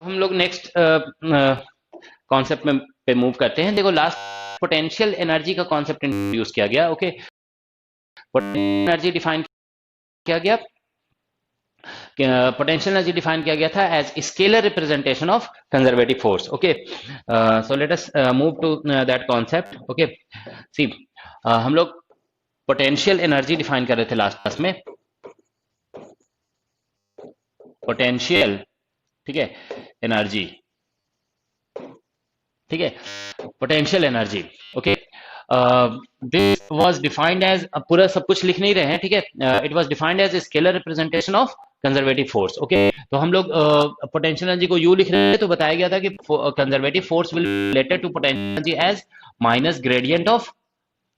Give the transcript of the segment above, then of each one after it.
हम लोग next concept में पे मूव करते हैं। देखो लास्ट पोटेंशियल एनर्जी का कॉन्सेप्ट इंट्रोड्यूस किया गया। ओके, पोटेंशियल एनर्जी डिफाइन किया गया, पोटेंशियल एनर्जी डिफाइन किया गया था as scalar representation of conservative force. Okay, so let us move to that concept. Okay, see हम लोग पोटेंशियल एनर्जी डिफाइन कर रहे थे लास्ट क्लास में। पोटेंशियल, ठीक है, एनर्जी, ठीक है, potential energy. Okay, this was defined as, पूरा सब कुछ लिख नहीं रहे हैं, ठीक है, it was defined as scalar representation of conservative force. Okay, तो हम लोग पोटेंशियल एनर्जी को यू लिख रहे थे, तो बताया गया था कि conservative force will related to potential energy as minus gradient of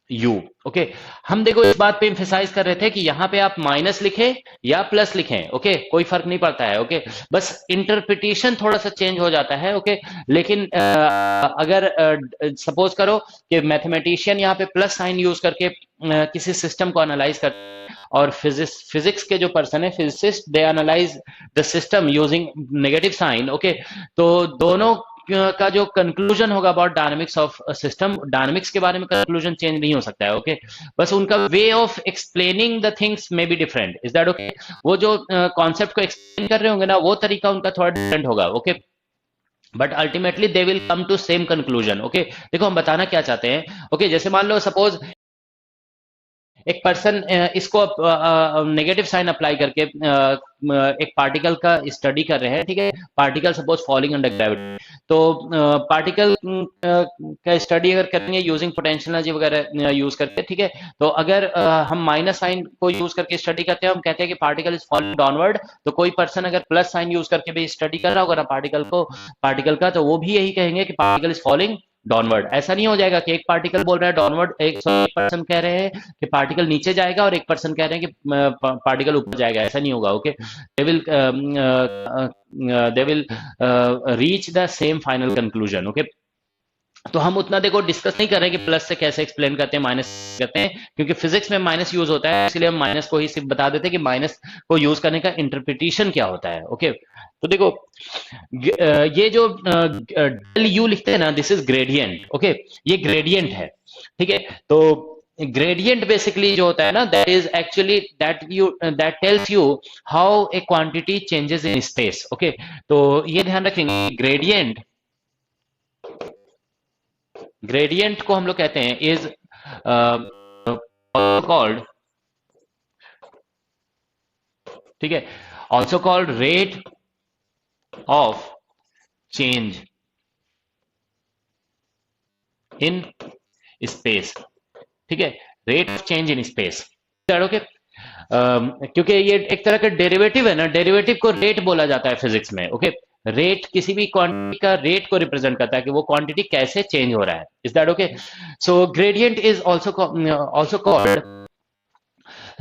U. Okay, हम देखो इस बात पे इंफेसाइज कर रहे थे कि यहां पे आप माइनस लिखें या प्लस लिखें, ओके, कोई फर्क नहीं पड़ता है। ओके, बस इंटरप्रिटेशन थोड़ा सा चेंज हो जाता है। ओके, लेकिन अगर सपोज करो कि मैथमेटिशियन यहाँ पे प्लस साइन यूज करके किसी सिस्टम को एनालाइज कर, और फिजिक्स के जो पर्सन है, physicist, they analyse the system using negative sign. Okay, तो दोनों का जो कंक्लूजन होगा about dynamics of system, dynamics के बारे में कंक्लूजन चेंज नहीं हो सकता है। ओके, बस उनका way of explaining the things may be different. Is that okay? वो जो कॉन्सेप्ट को एक्सप्लेन कर रहे होंगे ना, वो तरीका उनका थोड़ा डिफरेंट होगा। Okay, but ultimately they will come to same conclusion. Okay, देखो हम बताना क्या चाहते हैं। ओके, जैसे मान लो सपोज एक पर्सन इसको नेगेटिव साइन अप्लाई करके एक पार्टिकल का स्टडी कर रहे हैं, ठीक है, particle suppose falling under gravity, तो पार्टिकल का स्टडी अगर करेंगे यूजिंग पोटेंशियल एनर्जी वगैरह यूज करके, ठीक है, तो अगर हम माइनस साइन को यूज करके स्टडी करते हैं, हम कहते हैं कि पार्टिकल इज फॉलिंग डाउनवर्ड, तो कोई पर्सन अगर प्लस साइन यूज करके भी स्टडी कर रहा होगा ना पार्टिकल का, तो वो भी यही कहेंगे कि पार्टिकल इज फॉलिंग डाउनवर्ड। ऐसा नहीं हो जाएगा कि एक पार्टिकल बोल रहा है डाउनवर्ड, एक पर्सन कह रहे हैं कि पार्टिकल नीचे जाएगा, और एक पर्सन कह रहे हैं कि पार्टिकल ऊपर जाएगा। ऐसा नहीं होगा। Okay, they will reach the same final conclusion. Okay, तो हम उतना देखो डिस्कस नहीं कर रहे हैं कि प्लस से कैसे एक्सप्लेन करते हैं, माइनस करते हैं, क्योंकि फिजिक्स में माइनस यूज होता है, इसलिए हम माइनस को ही सिर्फ बता देते हैं कि माइनस को यूज करने का इंटरप्रिटेशन क्या होता है। ओके, तो देखो ये जो डेल यू लिखते हैं ना, दिस इज ग्रेडियंट। ओके, ये ग्रेडियंट है, ठीक है, तो ग्रेडियंट बेसिकली जो होता है ना, that is actually that tells you how a quantity changes in space. Okay, तो ये ध्यान रखेंगे, ग्रेडियंट को हम लोग कहते हैं इज कॉल्ड, ठीक है, also called rate of change in space, ठीक है, rate of change in space. Okay, क्योंकि ये एक तरह का डेरिवेटिव है ना, डेरिवेटिव को रेट बोला जाता है फिजिक्स में। ओके, रेट किसी भी क्वांटिटी का रेट को रिप्रेजेंट करता है कि वो क्वांटिटी कैसे चेंज हो रहा है। Is that okay? So gradient is also called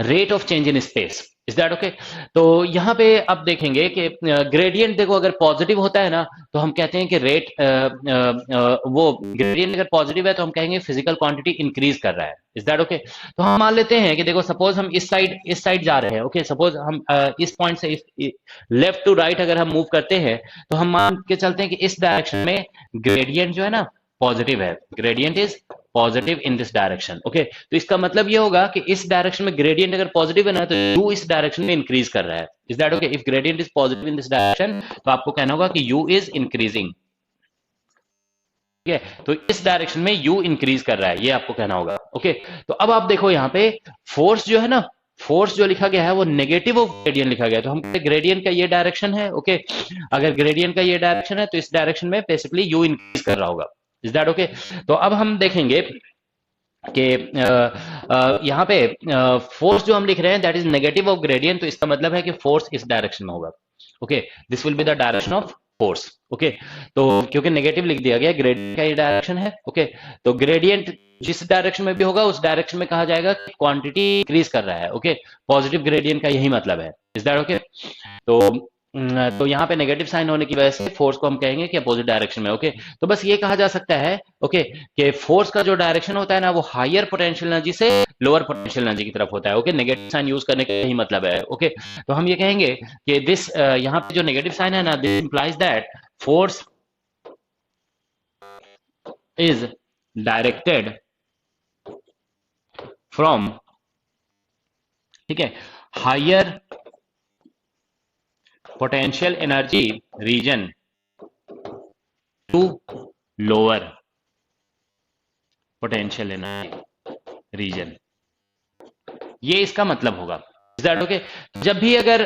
rate of change in space. Is that okay? तो यहां पे आप देखेंगे कि ग्रेडियंट देखो अगर पॉजिटिव होता है ना, तो हम कहते हैं कि रेट वो ग्रेडियंट अगर पॉजिटिव है तो हम कहेंगे फिजिकल क्वांटिटी इंक्रीज कर रहा है। Is that okay? तो हम मान लेते हैं कि देखो सपोज हम इस साइड जा रहे हैं। ओके, सपोज हम इस पॉइंट से लेफ्ट टू राइट अगर हम मूव करते हैं, तो हम मान के चलते हैं कि इस डायरेक्शन में ग्रेडियंट जो है ना पॉजिटिव है, gradient is positive in this direction. Okay, तो इसका मतलब ये होगा कि इस डायरेक्शन में ग्रेडियंट अगर पॉजिटिव है ना, तो यू इस डायरेक्शन में इंक्रीज कर रहा है। Is that okay? If gradient is positive in this direction, तो आपको कहना होगा कि यू इज इंक्रीजिंग। ठीक है, तो इस डायरेक्शन में यू इंक्रीज कर रहा है, ये आपको कहना होगा। ओके, तो अब आप देखो यहाँ पे फोर्स जो है ना, फोर्स जो लिखा गया है वो नेगेटिव ऑफ ग्रेडियंट लिखा गया है, तो हम ग्रेडियंट का ये डायरेक्शन है। ओके, अगर ग्रेडियंट का ये डायरेक्शन है तो इस डायरेक्शन में बेसिकली यू इंक्रीज कर रहा होगा। Is that okay? तो अब हम देखेंगे कि यहाँ पे फोर्स जो हम लिख रहे हैं that is negative of gradient, तो इसका मतलब है कि फोर्स इस डायरेक्शन में होगा। Okay, this will be the direction of force. Okay, तो क्योंकि नेगेटिव लिख दिया गया, ग्रेडियंट का ये डायरेक्शन है। ओके, तो ग्रेडियंट जिस डायरेक्शन में भी होगा उस डायरेक्शन में कहा जाएगा कि क्वांटिटी इंक्रीज कर रहा है। ओके, पॉजिटिव ग्रेडियंट का यही मतलब है। Is that okay? तो यहाँ पे नेगेटिव साइन होने की वजह से फोर्स को हम कहेंगे कि अपोजिट डायरेक्शन में। ओके, तो बस ये कहा जा सकता है ओके कि फोर्स का जो डायरेक्शन होता है ना, वो हायर पोटेंशियल एनर्जी से लोअर पोटेंशियल एनर्जी की तरफ होता है। ओके, नेगेटिव साइन यूज करने का यही मतलब है। ओके, तो हम ये कहेंगे कि दिस यहाँ पे जो नेगेटिव साइन है ना, this implies that force is directed from, ठीक है, higher potential energy region to lower potential energy region, ये इसका मतलब होगा। ओके, जब भी अगर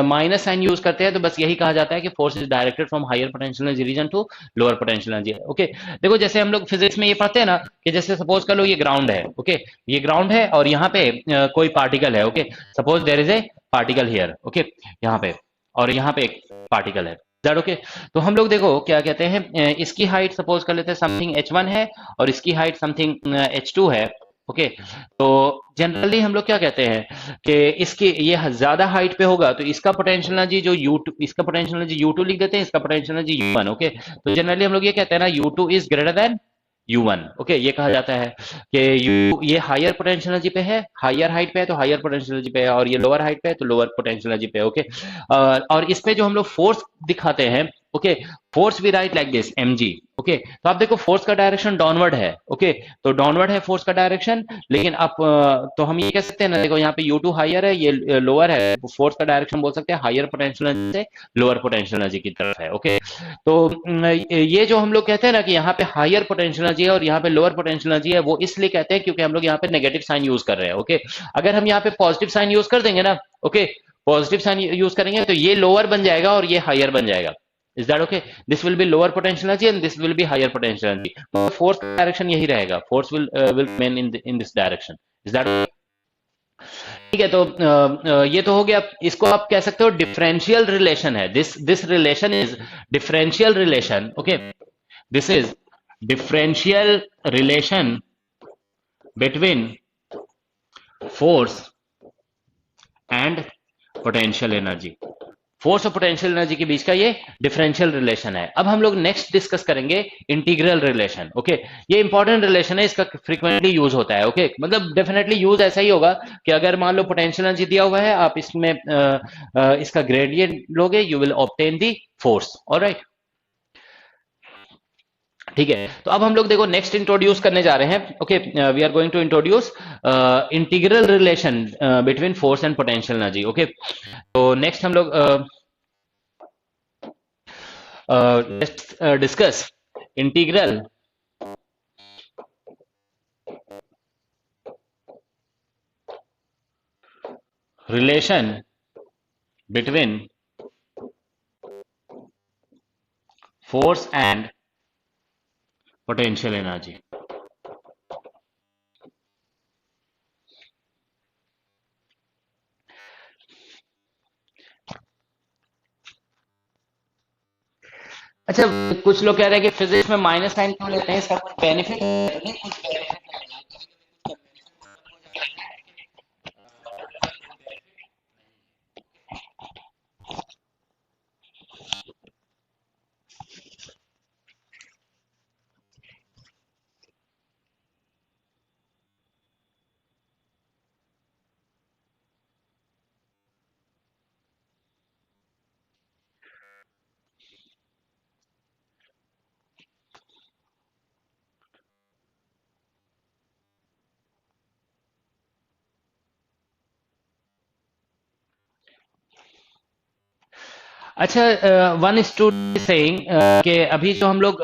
माइनस साइन यूज करते हैं तो बस यही कहा जाता है कि force is directed from higher potential energy region to lower potential energy. Okay, देखो जैसे हम लोग फिजिक्स में ये पढ़ते हैं ना कि जैसे सपोज कर लो ये ग्राउंड है, ओके, ये ग्राउंड है और यहाँ पे कोई पार्टिकल है, okay, suppose there is a particle here, okay, यहाँ पे, और यहाँ पे एक पार्टिकल है, ओके। तो हम लोग देखो क्या कहते हैं, इसकी हाइट सपोज कर लेते हैं समथिंग h1 है और इसकी हाइट समथिंग h2 है, ओके। तो जनरली हम लोग क्या कहते हैं कि इसकी ये ज्यादा हाइट पे होगा तो इसका पोटेंशियल एनर्जी जो U2, इसका पोटेंशियल एनर्जी U2 लिख देते हैं, इसका पोटेंशियल एनर्जी U1, ओके। तो जनरली हम लोग ये कहते हैं ना U2 is greater than U1, okay, ये कहा जाता है कि ये हायर पोटेंशियल एनर्जी पे है, हायर हाइट पे है तो हायर पोटेंशियल एनर्जी पे है, और ये लोअर हाइट पे है तो लोअर पोटेंशियल एनर्जी पे है, ओके। और इस पे जो हम लोग फोर्स दिखाते हैं, okay, force we write like this mg, okay. तो आप देखो फोर्स का डायरेक्शन डाउनवर्ड है, ओके, तो डाउनवर्ड है फोर्स का डायरेक्शन, लेकिन आप तो हम ये कह सकते हैं ना, देखो यहाँ पे U2 हायर है, ये लोअर है, फोर्स का डायरेक्शन बोल सकते हैं हायर पोटेंशियल एनर्जी से लोअर पोटेंशियल एनर्जी की तरफ है, ओके। तो ये जो हम लोग कहते हैं ना कि यहाँ पे हायर पोटेंशियल एनर्जी है और यहाँ पे लोअर पोटेंशियल एनर्जी है, वो इसलिए कहते हैं क्योंकि हम लोग यहाँ पे नेगेटिव साइन यूज कर रहे हैं, ओके। अगर हम यहाँ पे पॉजिटिव साइन यूज कर देंगे ना, ओके, पॉजिटिव साइन यूज करेंगे तो ये लोअर बन जाएगा और ये हायर बन जाएगा। Is that okay? This will be lower potential energy and this will be higher potential energy. Force direction यही रहेगा, force will remain in this direction. Is that okay? ठीक है, तो ये तो हो गया। इसको आप कह सकते हो डिफरेंशियल रिलेशन है, this relation is differential relation, okay, this is differential relation between force and potential energy. Force और पोटेंशियल एनर्जी के बीच का ये डिफरेंशियल रिलेशन है। अब हम लोग नेक्स्ट डिस्कस करेंगे इंटीग्रल रिलेशन, ओके। ये इंपॉर्टेंट रिलेशन है, इसका फ्रीक्वेंटली यूज होता है, ओके, मतलब डेफिनेटली यूज ऐसा ही होगा कि अगर मान लो पोटेंशियल एनर्जी दिया हुआ है, आप इसमें इसका ग्रेडियंट लोगे, you will obtain the force, alright, ठीक है। तो अब हम लोग देखो नेक्स्ट इंट्रोड्यूस करने जा रहे हैं, okay, we are going to introduce integral relation between force and potential energy, okay. तो नेक्स्ट हम लोग let's discuss integral relation between force and potential energy. अच्छा, कुछ लोग कह रहे हैं कि फिजिक्स में माइनस साइन क्यों लेते हैं, इसका कुछ बेनिफिट नहीं? कुछ बेनिफिट अच्छा, वन इज टू सेइंग कि अभी जो हम लोग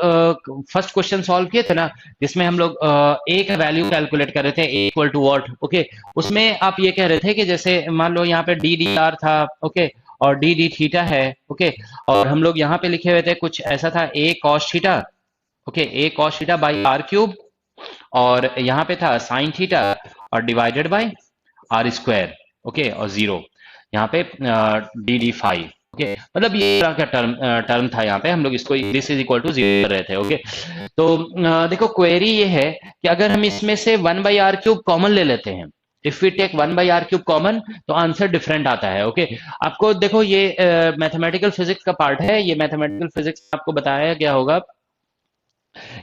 फर्स्ट क्वेश्चन सॉल्व किए थे ना, जिसमें हम लोग ए का वैल्यू कैलकुलेट कर रहे थे, ए इक्वल टू व्हाट, ओके, उसमें आप ये कह रहे थे कि जैसे मान लो यहाँ पे डी डी आर था, ओके, और डी डी थीटा है, ओके, और हम लोग यहाँ पे लिखे हुए थे कुछ ऐसा था, A cos theta, okay, A cos theta by R cube, और यहाँ पे था साइन थीटा और divided by R square, okay, और जीरो यहाँ पे डी डी फाइव, ओके, मतलब ये तरह का टर्म था यहाँ पे, हम लोग इसको this is equal to zero कर रहे थे, ओके। तो देखो क्वेरी ये है कि अगर हम इसमें से 1/r³ कॉमन ले लेते हैं, if we take 1/r³ common, तो आंसर डिफरेंट आता है, ओके। आपको देखो ये मैथमेटिकल फिजिक्स का पार्ट है, ये मैथमेटिकल फिजिक्स आपको बताया गया होगा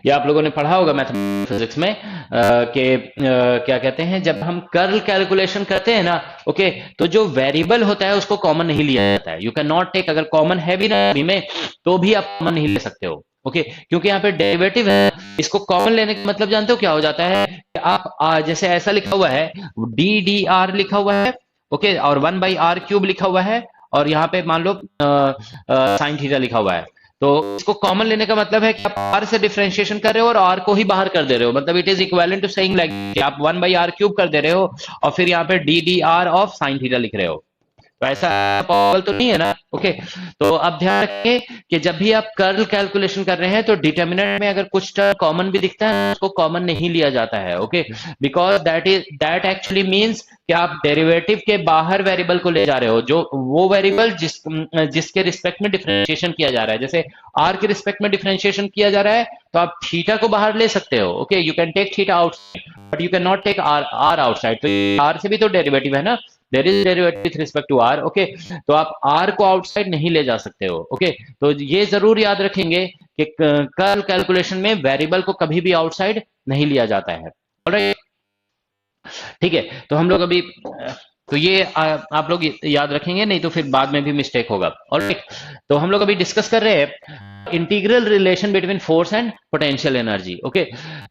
ये आप लोगों ने पढ़ा होगा मैथमेटिक्स फिजिक्स में कि क्या कहते हैं, जब हम कर्ल कैलकुलेशन करते हैं ना, ओके, तो जो वेरिएबल होता है उसको कॉमन नहीं लिया जाता है। यू कैन नॉट टेक, अगर कॉमन है भी ना अभी में, तो भी आप कॉमन नहीं ले सकते हो, ओके, क्योंकि यहाँ पे डेरिवेटिव है। इसको कॉमन लेने का मतलब जानते हो क्या हो जाता है कि आप जैसे ऐसा लिखा हुआ है, डी डी आर लिखा हुआ है, ओके, और 1/r³ लिखा हुआ है, और यहाँ पे मान लो साइन थीटा लिखा हुआ है। तो इसको कॉमन लेने का मतलब है कि आप आर से डिफरेंशिएशन कर रहे हो और आर को ही बाहर कर दे रहे हो, मतलब it is equivalent to saying like आप 1/r³ कर दे रहे हो और फिर यहाँ पे D D R of sine theta लिख रहे हो। तो ऐसा पॉसिबल तो नहीं है ना, ओके। तो अब ध्यान रखिए कि जब भी आप कर्ल कैलकुलेशन कर रहे हैं तो डिटर्मिनेंट में अगर कुछ टर्म कॉमन भी दिखता है उसको कॉमन नहीं लिया जाता है, okay, because that actually means कि आप डेरिवेटिव के बाहर वेरिएबल को ले जा रहे हो, जो वो वेरिएबल जिसके रिस्पेक्ट में डिफरेंशिएशन किया जा रहा है। जैसे आर के रिस्पेक्ट में डिफरेंशिएशन किया जा रहा है तो आप थीटा को बाहर ले सकते हो, okay, you can take theta outside but you can not take R outside. तो आर से भी तो डेरिवेटिव है ना, there is derivative with respect to R, okay, तो आप आर को आउटसाइड नहीं ले जा सकते हो, ओके। तो ये जरूर याद रखेंगे कि कर्ल कैलकुलेशन में वेरिएबल को कभी भी आउटसाइड नहीं लिया जाता है, ऑलराइट, ठीक है। तो हम लोग अभी तो ये आप लोग याद रखेंगे, नहीं तो फिर बाद में भी मिस्टेक होगा, ऑलराइट। तो हम लोग अभी डिस्कस कर रहे हैं integral relation between force and potential energy, okay.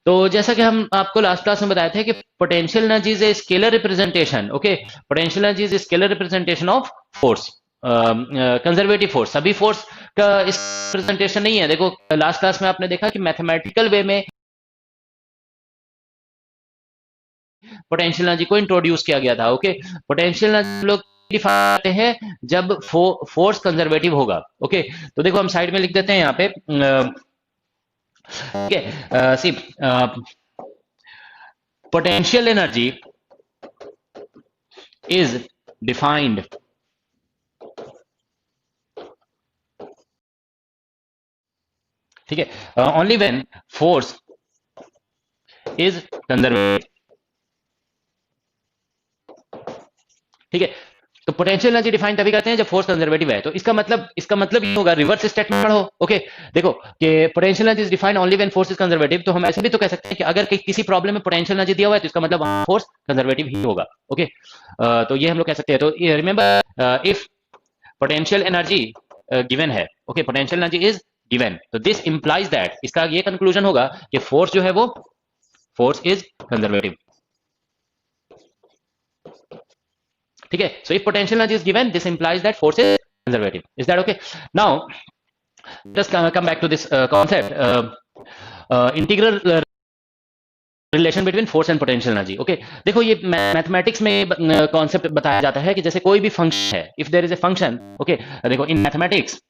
तो जैसा कि हम आपको लास्ट क्लास में बताए थे कि potential energy is a scalar representation, okay, potential energy is a scalar representation of force, conservative force. सभी फोर्स का इस रिप्रेजेंटेशन नहीं है। देखो लास्ट क्लास में आपने देखा कि मैथमेटिकल वे में पोटेंशियल एनर्जी को इंट्रोड्यूस किया गया था, ओके। पोटेंशियल एनर्जी लोग डिफाइन करते हैं जब फोर्स कंजर्वेटिव होगा, ओके। तो देखो हम साइड में लिख देते हैं यहाँ पे, ठीक है, सी पोटेंशियल एनर्जी इज डिफाइंड ठीक है only when force is conservative, ठीक है। तो पोटेंशियल एनर्जी डिफाइन तभी करते हैं जब फोर्स कंजर्वेटिव है। तो इसका मतलब ये होगा, रिवर्स स्टेटमेंट पढ़ो, ओके। देखो कि potential energy is defined only when force is conservative, तो हम ऐसे भी तो कह सकते हैं कि अगर किसी प्रॉब्लम में पोटेंशियल एनर्जी दिया हुआ है तो इसका मतलब फोर्स कंजर्वेटिव ही होगा, ओके। तो ये हम लोग कह सकते हैं। तो remember if potential energy given है, okay, potential energy is given, तो दिस इंप्लाइज दैट, इसका ये कंक्लूजन होगा कि फोर्स जो है वो फोर्स इज कंजर्वेटिव, ठीक है। So if potential energy is given, this implies that force is conservative. Is that okay? Now just come back to this concept, integral relation between force and potential energy, okay. देखो ये mathematics में concept बताया जाता है कि जैसे कोई भी फंक्शन है, if there is a function, okay, देखो इन मैथमेटिक्स,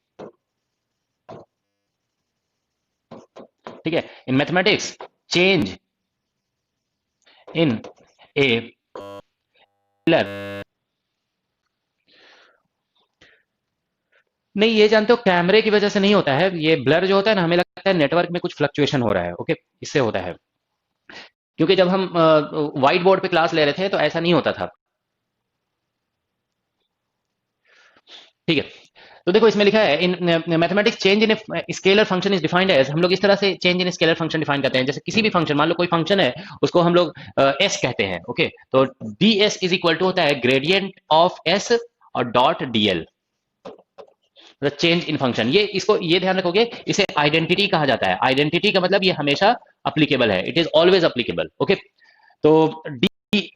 ठीक है, इन मैथमेटिक्स चेंज इन ए नहीं, ये जानते हो कैमरे की वजह से नहीं होता है ये ब्लर जो होता है ना, हमें लगता है नेटवर्क में कुछ फ्लक्चुएशन हो रहा है, ओके, इससे होता है। क्योंकि जब हम व्हाइट बोर्ड पे क्लास ले रहे थे तो ऐसा नहीं होता था, ठीक है। तो देखो इसमें लिखा है in mathematics change in scalar function is defined as, हम लोग इस तरह से change in scalar function define करते हैं। जैसे किसी भी फंक्शन, मान लो कोई फंक्शन है, उसको हम लोग एस कहते हैं, ओके, तो D S is equal to होता है ग्रेडियंट ऑफ एस और dot DL, change in function. ये ध्यान रखोगे, इसे आइडेंटिटी कहा जाता है। आइडेंटिटी का मतलब ये हमेशा अप्लीकेबल है, it is always applicable, okay. तो डी,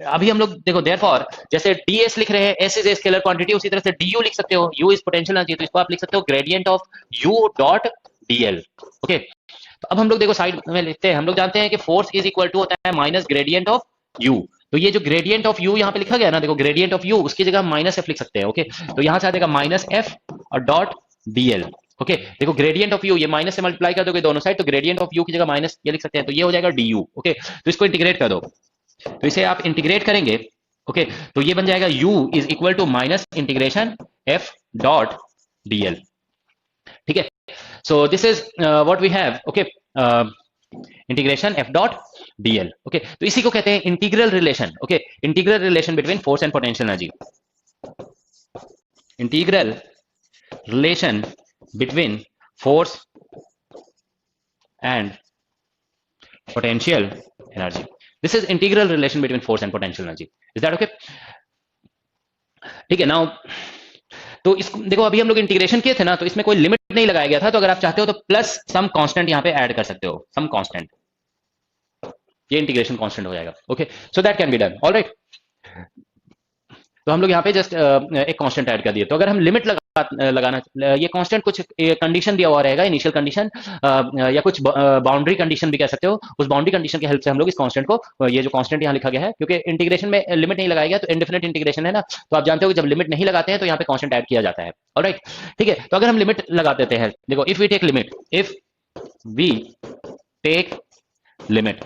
अभी हम लोग देखो देयरफॉर जैसे ds लिख रहे हैं, s is a scalar quantity, उसी तरह से du लिख सकते हो, u इज पोटेंशियल एनर्जी, तो इसको आप लिख सकते हो gradient of u dot dl, okay. तो अब हम लोग देखो साइड में लिखते हैं, हम लोग जानते हैं कि फोर्स इज इक्वल टू होता है माइनस ग्रेडियंट ऑफ u। तो ये जो ग्रेडियंट ऑफ u यहाँ पे लिखा गया ना, देखो ग्रेडियंट ऑफ u, उसकी जगह माइनस f लिख सकते हैं, ओके। तो यहाँ से आ जाएगा माइनस f और डॉट dl, ओके। देखो ग्रेडियंट ऑफ u, ये माइनस से मल्टीप्लाई कर दोगे दोनों साइड, तो ग्रेडियंट ऑफ u की जगह माइनस ये लिख सकते हैं, तो ये हो जाएगा du, ओके। तो इसको इंटीग्रेट कर दो, तो इसे आप इंटीग्रेट करेंगे, ओके, तो ये बन जाएगा u is equal to minus integration f dot dl, ठीक है। So this is what we have, okay, integration f dot dl, okay. तो इसी को कहते हैं integral relation, okay, integral relation between force and potential energy, integral relation between force and potential energy. This is integral relation between force and potential energy. Is that okay? ठीक है. Now तो इसको देखो, अभी हम लोग इंटीग्रेशन किए थे ना, तो इसमें कोई लिमिट नहीं लगाया गया था, तो अगर आप चाहते हो तो प्लस सम कांस्टेंट यहां पे ऐड कर सकते हो, सम कांस्टेंट, ये इंटीग्रेशन कांस्टेंट हो जाएगा. Okay, so that can be done. Alright, तो हम लोग यहाँ पे जस्ट एक कांस्टेंट ऐड कर दिए. तो अगर हम लिमिट लगाना, ये कांस्टेंट कुछ कंडीशन दिया हुआ रहेगा, इनिशियल कंडीशन या कुछ बाउंड्री कंडीशन भी कह सकते हो. उस बाउंड्री कंडीशन की हेल्प से हम लोग इस कांस्टेंट को, ये जो कांस्टेंट यहाँ लिखा गया है, क्योंकि इंटीग्रेशन में लिमिट नहीं लगाया गया तो इनडेफिनेट इंटीग्रेशन है ना, तो आप जानते हो कि जब लिमिट नहीं लगाते हैं तो यहाँ पे कांस्टेंट ऐड किया जाता है. ऑलराइट, ठीक है. तो अगर हम लिमिट लगा देते हैं, देखो, if we take limit, if we take limit,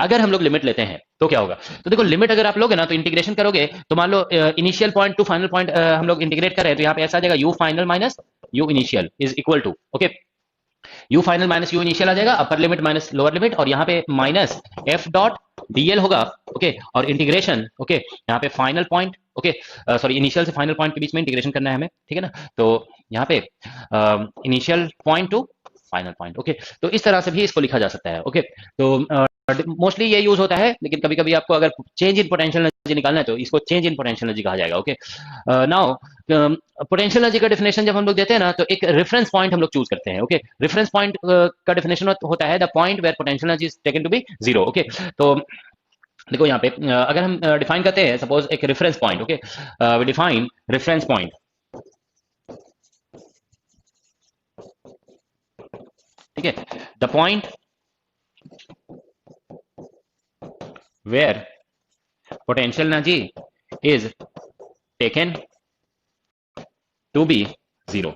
अगर हम लोग लिमिट लेते हैं तो क्या होगा. तो देखो, लिमिट अगर आप लोगे ना, तो इंटीग्रेशन करोगे तो मान लो initial point to final point हम लोग इंटीग्रेट कर रहे हैं, तो यहाँ पे ऐसा आ जाएगा U final minus U initial is equal to, okay, U final minus U initial आ जाएगा, upper limit minus lower limit, और यहाँ पे माइनस एफ डॉट डीएल होगा. ओके, और इंटीग्रेशन, ओके, यहाँ पे final point, okay, sorry, initial से फाइनल पॉइंट के बीच में इंटीग्रेशन करना है हमें, ठीक है ना. तो यहाँ पे initial point to final point. Okay, तो इस तरह से भी इसको लिखा जा सकता है. ओके, तो मोस्टली ये यूज होता है, लेकिन कभी कभी आपको अगर चेंज इन पोटेंशियल एनर्जी निकालना है तो इसको चेंज इन पोटेंशियल एनर्जी कहा जाएगा. ओके, नाउ पोटेंशियल एनर्जी का डेफिनेशन जब हम लोग देते हैं ना, तो एक रेफरेंस पॉइंट हम लोग चूज करते हैं. ओके, रेफरेंस पॉइंट का डेफिनेशन होता है the point where potential energy is taken to be zero. Okay, तो देखो यहाँ पे अगर हम डिफाइन करते हैं, सपोज एक reference point, okay, we define reference point, ठीक है, the point where potential energy is taken to be zero.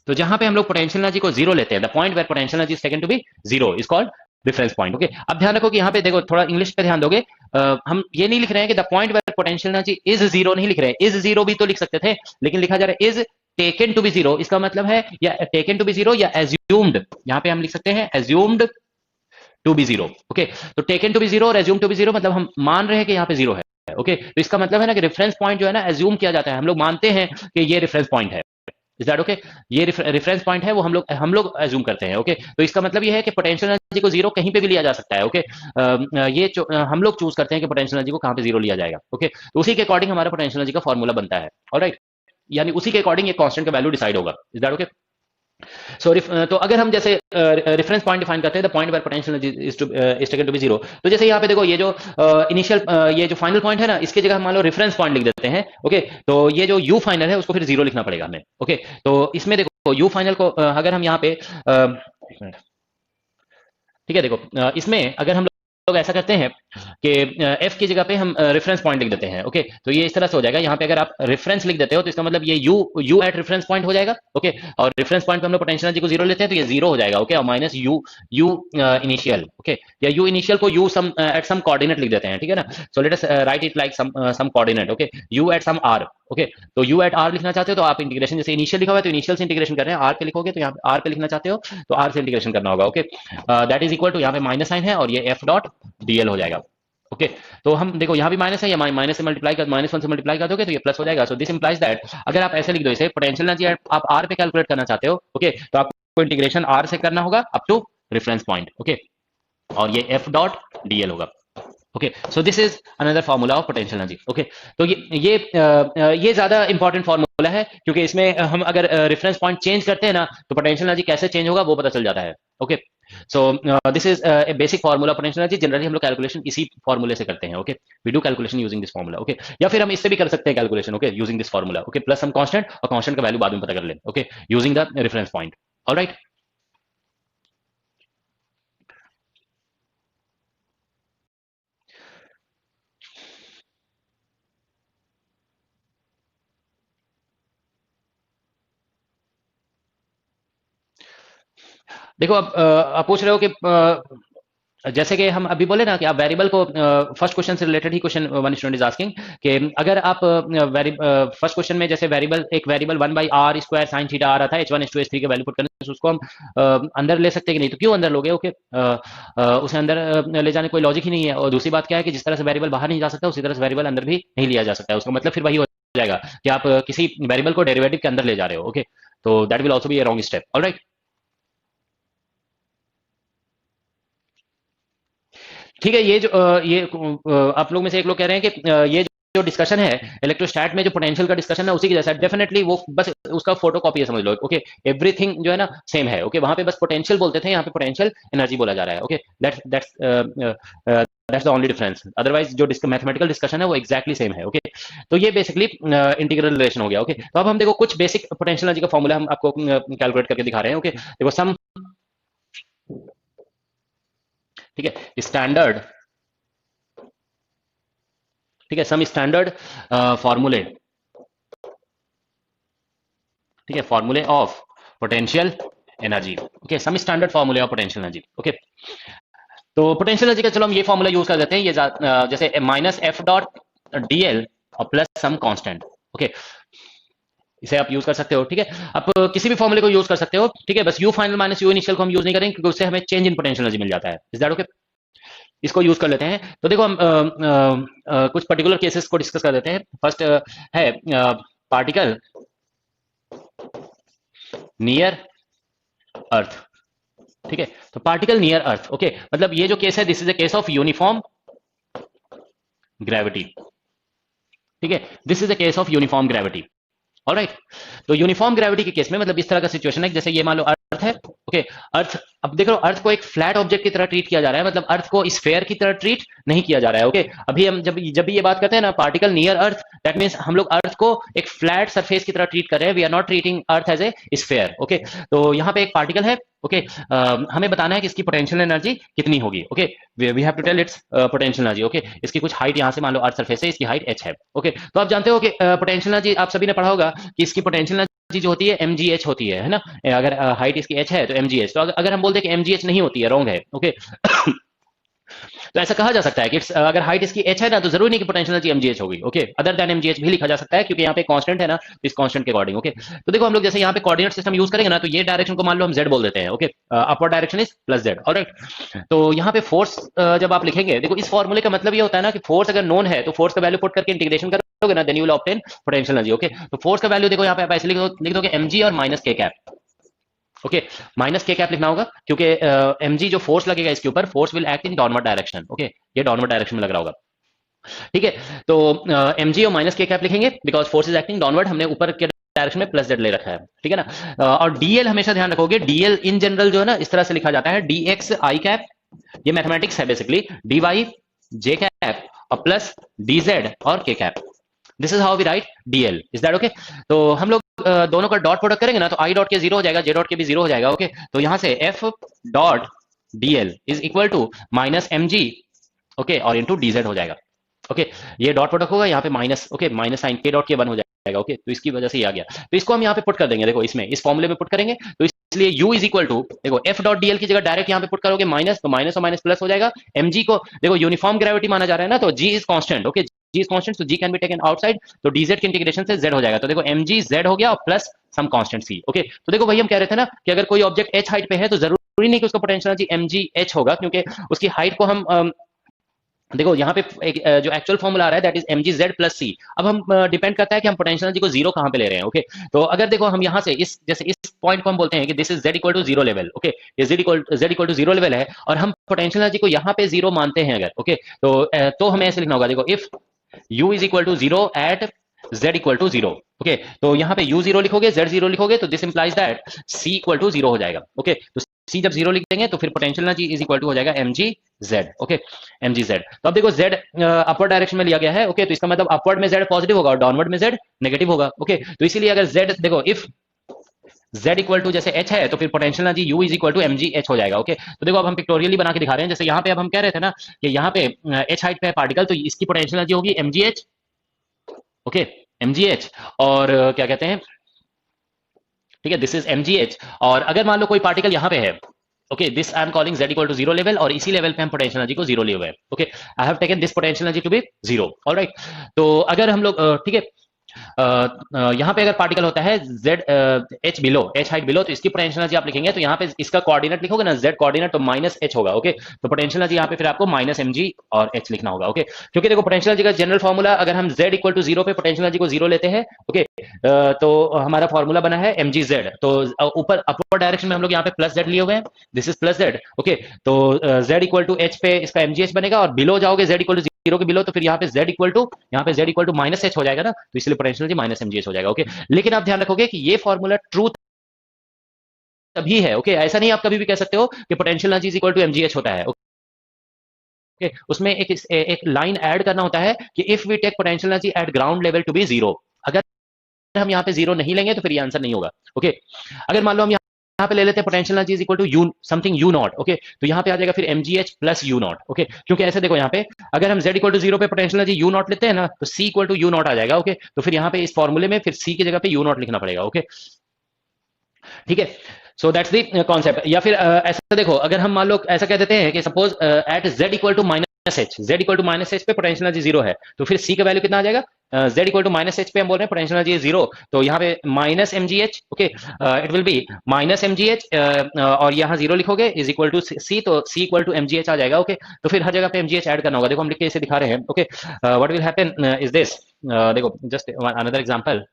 तो जहां पे हम लोग पोटेंशियल एनर्जी को जीरो लेते हैं, the point where potential energy is taken to be zero is called reference point. Okay, अब ध्यान रखो कि यहाँ पे देखो, थोड़ा इंग्लिश पे ध्यान दोगे, हम ये नहीं लिख रहे हैं कि the point where potential energy is zero, नहीं लिख रहे हैं. इज जीरो भी तो लिख सकते थे, लेकिन लिखा जा रहा है is taken to be zero. इसका मतलब है या टेकन टू बी जीरो या एज्यूम्ड, यहाँ पे हम लिख सकते हैं assumed to be zero. Okay, तो टेकन टू बी जीरो और एज्यूम टू बी जीरो, मतलब हम मान रहे हैं कि यहाँ पे जीरो है. ओके, तो इसका मतलब है ना कि रेफरेंस पॉइंट जो है ना, एज्यूम किया जाता है, हम लोग मानते हैं कि ये रेफरेंस पॉइंट है. Is that okay? ये रेफरेंस पॉइंट है, वो हम लोग एज्यूम करते हैं. ओके, तो इसका मतलब ये है कि पोटेंशियल एनर्जी को जीरो कहीं पे भी लिया जा सकता है. ओके, ये हम लोग चूज करते हैं कि पोटेंशियल एनर्जी को कहाँ पे जीरो लिया जाएगा. ओके, तो उसी के अकॉर्डिंग हमारा पोटेंशियल एनर्जी का फॉर्मूला बनता है. ऑलराइट, यानी उसी के अकॉर्डिंग ये कांस्टेंट का वैल्यू डिसाइड होगा. Is that okay? सो तो अगर हम जैसे रेफरेंस पॉइंट डिफाइन करते हैं, the point where potential energy is taken to be zero, तो जैसे यहाँ पे देखो, ये जो इनिशियल ये जो फाइनल पॉइंट है ना, इसके जगह मान लो रेफरेंस पॉइंट लिख देते हैं. ओके, तो ये जो यू फाइनल है उसको फिर जीरो लिखना पड़ेगा हमें. ओके, तो इसमें देखो यू फाइनल को अगर हम यहाँ पे ठीक है, देखो इसमें अगर हम लोग ऐसा करते हैं कि एफ की जगह पे हम रेफरेंस पॉइंट लिख देते हैं. ओके, तो ये इस तरह से हो जाएगा. यहाँ पे अगर आप रेफरेंस लिख देते हो तो इसका मतलब ये यू एट रेफरेंस पॉइंट हो जाएगा. ओके, और रेफरेंस पॉइंट पे हम लोग पोटेंशियल एनर्जी को जीरो लेते हैं तो ये जीरो हो जाएगा. ओके, और माइनस यू इनिशियल. ओके, या यू इनिशियल को U some at some coordinate लिख देते हैं. ठीक है ना, so let us write it like some coordinate. Okay, U at some R. Okay, तो यू एट आर लिखना चाहते हो तो आप इंटीग्रेशन, जैसे इनिशियल लिखा हुआ है तो इनिशियल से इंटीग्रेशन कर रहे हैं, आर पे लिखोगे तो यहाँ पे आर पे लिखना चाहते हो तो आर से इंटीग्रेशन करना होगा. Okay, that is equal to, यहाँ पे माइनस साइन है और ये एफ डॉट डीएल हो जाएगा. ओके, तो हम देखो यहाँ भी माइनस है, या माइनस से मल्टीप्लाई कर, माइनस वन से मल्टीप्लाई कर दोगे तो ये प्लस हो जाएगा. सो दिस इंप्लाइज दैट अगर आप ऐसे लिख दो इसे, पोटेंशियल एनर्जी आप आर पे कैलकुलेट करना चाहते हो. ओके, तो आपको इंटीग्रेशन आर से करना होगा up to reference point. Okay, और ये एफ डॉट डीएल होगा. Okay, so this is another formula of potential energy. Okay, तो ये ज्यादा इंपॉर्टेंट फार्मूला है, क्योंकि इसमें हम अगर रेफरेंस पॉइंट चेंज करते हैं ना, तो पोटेंशियल एनर्जी कैसे चेंज होगा वो पता चल जाता है. Okay, so this is a basic formula potential energy. Generally हम लोग कैलकुलेशन इसी फार्मूले से करते हैं. Okay, we do calculation using this formula. Okay, या फिर हम इससे भी कर सकते हैं calculation. Okay, using this formula. Okay, plus हम कांस्टेंट, और कांस्टेंट का वैल्यू बाद में पता कर लें. Okay, using the reference point. Alright, देखो अब आप पूछ रहे हो कि जैसे कि हम अभी बोले ना कि आप वेरिएबल को, फर्स्ट क्वेश्चन से रिलेटेड ही question one student is asking कि अगर आप फर्स्ट क्वेश्चन में जैसे एक variable 1/r square sine theta आ रहा था, h1 h2 h3 के वैल्यू पुट करने से उसको हम अंदर ले सकते हैं कि नहीं, तो क्यों अंदर लोगे. ओके, उसे अंदर ले जाने कोई लॉजिक ही नहीं है. और दूसरी बात क्या है कि जिस तरह से वेरिएबल बाहर नहीं जा सकता उसी तरह से वेरिएबल अंदर भी नहीं लिया जा सकता है. उसका मतलब फिर वही हो जाएगा कि आप किसी वेरिएबल को डेरिवेटिव के अंदर ले जा रहे हो. ओके, तो that will also B A wrong step. Alright, ठीक है, ये जो आप लोग में से एक लोग कह रहे हैं कि ये जो डिस्कशन है इलेक्ट्रोस्टैट में, जो पोटेंशियल का डिस्कशन है उसी के जैसा डेफिनेटली वो बस उसका फोटो कॉपी है, समझ लो। ओके, एवरीथिंग जो है ना सेम है। ओके, वहां पे बस पोटेंशियल बोलते थे, यहाँ पे पोटेंशियल एनर्जी बोला जा रहा है। Okay, that's the only difference. Otherwise जो मैथमेटिकल डिस्कशन है वो एक्जैक्टली सेम है। ओके, तो ये बेसिकली इंटीग्रल रिलेशन हो गया। ओके, तो अब हम देखो कुछ बेसिक पोटेंशियल एनर्जी का फॉर्मूला हम आपको कैलकुलेट करके दिखा रहे हैं। ओके, देखो सम, ठीक है, स्टैंडर्ड, ठीक है, सम स्टैंडर्ड फॉर्मूले, ठीक है, formulae of potential energy. Okay, some standard formulae of potential energy. Okay, तो पोटेंशियल एनर्जी का चलो हम ये फॉर्मूला यूज कर देते हैं, ये जैसे minus F dot D L और प्लस सम कांस्टेंट। ओके, इसे आप यूज कर सकते हो। ठीक है, आप किसी भी फॉर्मूले को यूज कर सकते हो। ठीक है, बस you final minus U initial को हम यूज नहीं करेंगे क्योंकि उससे हमें चेंज इन पोटेंशियल एनर्जी मिल जाता है। Is that okay? इसको यूज कर लेते हैं। तो देखो हम कुछ पर्टिकुलर केसेस को डिस्कस कर देते हैं। फर्स्ट है पार्टिकल नियर अर्थ। ठीक है, तो पार्टिकल नियर अर्थ। ओके, मतलब ये जो केस है this is a case of uniform gravity. ठीक है, this is a case of uniform gravity. Alright, तो यूनिफॉर्म ग्रेविटी के केस में मतलब इस तरह का सिचुएशन है, जैसे ये मान लो अर्थ है। ओके, अर्थ, अब देखो अर्थ को एक फ्लैट ऑब्जेक्ट की तरह ट्रीट किया जा रहा है, मतलब अर्थ को स्फेयर की तरह ट्रीट नहीं किया जा रहा है। ओके, अभी हम जब जब भी ये बात करते हैं ना particle near earth, that means हम लोग अर्थ को एक फ्लैट सरफेस की तरह ट्रीट कर रहे हैं। We are not treating earth as a sphere. Okay, तो यहाँ पे एक पार्टिकल है। ओके, हमें बताना है कि इसकी पोटेंशियल एनर्जी कितनी होगी। Okay, we have to tell its potential energy. Okay, इसकी कुछ हाइट यहाँ से मान लो अर्थ सरफेस है, इसकी हाइट h है। ओके, तो आप जानते हो कि पोटेंशियल एनर्जी आप सभी ने पढ़ा होगा कि इसकी पोटेंशियल एनर्जी जो होती है mgh होती है ना। अगर हाइट इसकी h है तो mgh, तो अगर हम बोलते हैं कि mgh नहीं होती है, रॉन्ग है। ओके, तो ऐसा कहा जा सकता है कि अगर हाइट इसकी h है ना तो जरूरी नहीं कि पोटेंशियल एनर्जी mgh होगी। ओके, अदर देन mgh भी लिखा जा सकता है क्योंकि यहाँ पे कांस्टेंट है ना, तो इस कांस्टेंट के अकॉर्डिंग। ओके, तो देखो हम लोग जैसे यहाँ पे कोऑर्डिनेट सिस्टम यूज करेंगे ना, तो ये डायरेक्शन को मान लो हम z बोल देते हैं। Okay, upward direction is plus z। Alright, तो यहाँ पे फोर्स जब आप लिखेंगे, देखो इस फॉर्मूले का मतलब ये होता है ना कि फोर्स अगर नोन है तो फोर्स का वैल्यू पुट करके इंटीग्रेशन करोगे ना, then you will obtain potential energy. Okay, तो फोर्स का वैल्यू देखो यहाँ पे आप ऐसे लिख दोगे mg और minus k cap. Okay, minus K cap लिखना होगा क्योंकि mg जो फोर्स लगेगा इसके ऊपर, force will act in downward direction. Okay, ये डाउनवर्ड डायरेक्शन में लग रहा होगा। ठीक है, तो mg और माइनस के कैप लिखेंगे because force is acting downward, हमने ऊपर के डायरेक्शन में प्लस z ले रखा है। ठीक है ना, और dl हमेशा ध्यान रखोगे, dl इन जनरल जो है ना इस तरह से लिखा जाता है, dx i कैप, ये मैथमेटिक्स है बेसिकली, dy j कैप और प्लस dz और k cap. This is how we write dl। Is that okay? तो हम लोग दोनों का डॉट प्रोडक्ट करेंगे ना, तो i डॉट के 0 हो जाएगा, j डॉट के भी 0 हो जाएगा। ओके, तो यहां से f dot dl is equal to minus mg, okay, और इंटू dz हो जाएगा। ओके, ये डॉट प्रोडक्ट होगा यहाँ पे minus, okay, minus sign k dot K 1 हो जाएगा। ओके, तो इसकी वजह से ये आ गया, तो इसको हम यहाँ पे पुट कर देंगे। देखो इसमें इस फॉर्मूले में पुट करेंगे, तो इसलिए u इज इक्वल टू, देखो f डॉट dl की जगह डायरेक्ट यहाँ पे पुट करोगे माइनस, तो माइनस और माइनस प्लस हो जाएगा। mg को देखो यूनिफॉर्म ग्रेविटी माना जा रहा है ना, तो g is constant. Okay, g is constant, so g can be taken outside, तो dz के इंटीग्रेशन से z हो जाएगा। तो देखो mg z हो गया और plus some constant c। Okay, तो देखो भाई हम कह रहे थे ना कि अगर कोई ऑब्जेक्ट h हाइट पे है तो जरूरी नहीं कि उसका पोटेंशियल एनर्जी mgh होगा, क्योंकि उसकी हाइट को हम देखो यहाँ पे एक जो एक्चुअल फॉर्मूला आ रहा है that is mgz plus c। अब हम डिपेंड करता है कि हम पोटेंशियल एनर्जी को जीरो कहाँ पे ले रहे हैं। ओके, तो अगर देखो हम यहाँ से इस जैसे इस पॉइंट को हम बोलते हैं कि this is z equal to zero level. Okay, ये z equal to zero level है और हम पोटेंशियल एनर्जी को यहाँ पे जीरो मानते हैं अगर। ओके, तो हमें ऐसे लिखना होगा, देखो if u is equal to zero at z equal to zero. Okay, तो यहाँ पे u जीरो लिखोगे, z जीरो लिखोगे, तो this implies that c equal to zero हो जाएगा। ओके, तो c जब जीरो लिख देंगे तो फिर potential energy is equal to हो जाएगा mgz। ओके, mgz, तो अब देखो z अपवर्ड डायरेक्शन में लिया गया है। ओके, तो इसका मतलब अपवर्ड में z पॉजिटिव होगा और डाउनवर्ड में z नेगेटिव होगा। ओके, तो इसीलिए अगर z देखो इफ z इक्वल टू जैसे h है तो फिर potential energy u is equal to mgh हो जाएगा। ओके, तो देखो अब हम पिक्टोरियली बना के दिखा रहे हैं, जैसे यहाँ पे अब हम कह रहे थे ना कि यहाँ पे h हाइट पे है पार्टिकल, तो इसकी पोटेंशियल एनर्जी होगी mgh। ओके, mgh, और क्या कहते हैं, ठीक है, दिस इज mgh। और अगर मान लो कोई पार्टिकल यहाँ पे है, okay, this I am calling z equal to zero level, और इसी लेवल पे हम पोटेंशियल एनर्जी को जीरो लिए हुए हैं। Okay, I have taken this potential energy to be zero. Alright, तो अगर हम लोग ठीक है, यहाँ पे अगर पार्टिकल होता है Z H below, H height below, तो इसकी पोटेंशियल एनर्जी आप लिखेंगे तो यहाँ पे इसका कोऑर्डिनेट लिखोगे ना जेड कोऑर्डिनेट, तो माइनस एच होगा। ओके, तो पोटेंशियल एनर्जी यहाँ पे फिर आपको माइनस एम जी और एच लिखना होगा। ओके, क्योंकि देखो पोटेंशियल एनर्जी का जनरल फॉर्मूला, अगर हम जेड इक्वल टू जीरो पे पोटेंशियल एनर्जी को जीरो लेते हैं, ओके, तो हमारा फॉर्मूला बना है एम जी जेड। तो ऊपर अपवर्ड डायरेक्शन में हम लोग यहाँ पे प्लस जेड लिए हुए हैं, this is plus Z. Okay, तो जेड इक्वल टू एच पे इसका एम जी एच बनेगा, और बिलो जाओगे जेड इक्वल टू जीरो के बिलो, तो फिर यहाँ पे z इक्वल टू, यहाँ पे z equal to minus H हो जाएगा ना, तो इसलिए potential minus M G H हो जाएगा। ओके, लेकिन आप ध्यान रखोगे कि ये फॉर्मूला ट्रू तभी है। ओके, ऐसा नहीं आप कभी भी कह सकते हो कि potential energy equal to M G H होता है। ओके, उसमें एक लाइन ऐड करना होता है कि if we take potential energy at ground level to be zero, अगर हम यहाँ पे जीरो नहीं लेंगे तो फिर ये आंसर नहीं होगा। ओके, अगर मान लो हम यहाँ पे ले लेते हैं potential energy is equal to U something U naught. Okay, तो यहाँ पे आ जाएगा फिर M G H plus U naught. Okay, क्योंकि ऐसे देखो यहाँ पे अगर हम जेड इक्वल टू जीरो पे पोटेंशियल एनर्जी यू नॉट लेते हैं ना, तो C equal to U naught आ जाएगा। ओके, तो फिर यहाँ पे इस फॉर्मूले में फिर सी की जगह पे यू नॉट लिखना पड़ेगा। ओके, ठीक है, सो दैट्स द कॉन्सेप्ट। या फिर ऐसा देखो, अगर हम मान लो ऐसा कह देते हैं कि suppose at Z equal to minus H, Z equal to minus H पे पोटेंशियल एनर्जी जीरो है, तो फिर सी का वैल्यू कितना आ जाएगा, Z equal to minus H पे हम बोल रहे हैं पोटेंशियल एनर्जी जीरो, तो यहाँ पे minus M G H. Okay, it will be minus M G H, और यहाँ जीरो लिखोगे इज इक्वल टू सी, तो C equal to M G H आ जाएगा। ओके, तो फिर हर जगह पे एम जी एच एड करना होगा। देखो हम लिख के इसे दिखा रहे हैं। Okay, what will happen is this, देखो जस्ट अनदर एग्जांपल,